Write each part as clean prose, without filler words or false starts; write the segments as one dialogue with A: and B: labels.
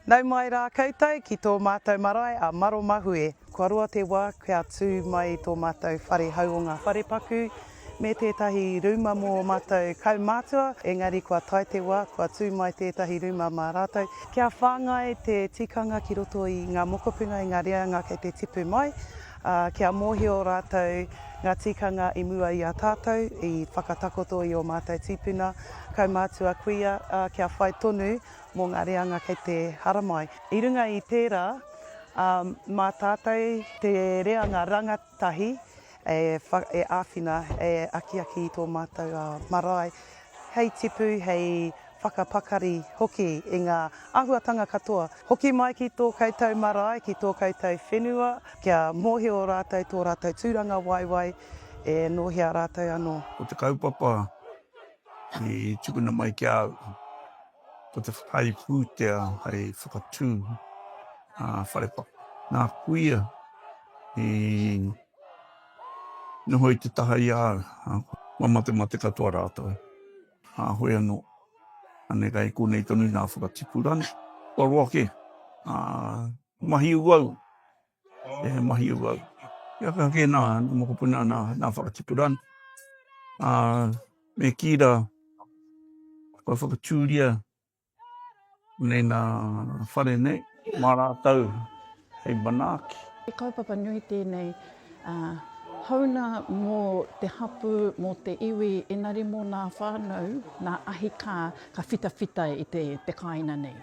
A: Nau mai rā koutou ki tō mātou marae a Maromahue. Kua roa te wā kia tū mai tō mātou whare hau o ngā whare paku me tētahi rūma mō mātou kaumātua. Engari kua tai te wā, kua tū mai tētahi rūma mā rātou. Kia whāngai te tikanga ki roto i ngā mokopunga i ngā reanga kei te tipu mai. Kia mōhio rātou ngā tikanga i mua i a tātou, i whakatakoto i o mātou tipuna, kaumātua kuia, kia whai tonu mō ngā reanga kei te haramai. I runga i tērā, mā tātou te reanga rangatahi e āwhina, e akiaki i tō mātou marae. Hei tipu, hei whakapakari hoki i ngā āhuatanga katoa. Hoki mai ki tō koutou marae, ki tō koutou whenua, kia mōhio rātou tō rātou tūranga waiwai, e nohia rātou anō.
B: Ko te kaupapa, i tukuna mai ki au. Ko te whai pūtea, hei whakatū, wharepa. Nā kuia, i noho i te taha i au, mate katoa rātou. Hoi anō. Ane kai kōnei tonu nā whakatipurani. Kua roa ke, mahi uau. Mahi uau. Ia ka ke nā mokopuna nā whakatipurani. Me kira, kua whakatūria, nei nā whare nei, mā rātou, hei manaki.
C: E kaupapa nui tēnei, hauna mō te hapu, mō te iwi, enari mō nā whānau, nā ahi ka whitawhita i te kāina nei.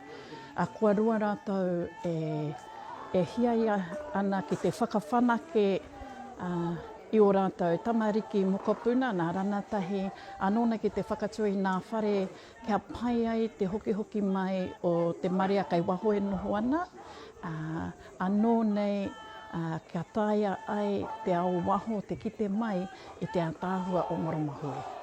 C: Kua rua rātou e hiaia ana ki te whakawhanake i o rātou tamariki mokopuna, nā ranatahi, anōna ki te whakatui nā whare, kia pai ai te hoki mai o te marea kai wahoe noho ana, anō nei, kia tāia ai te ao waho te kite mai i te tāhua o Maromahue.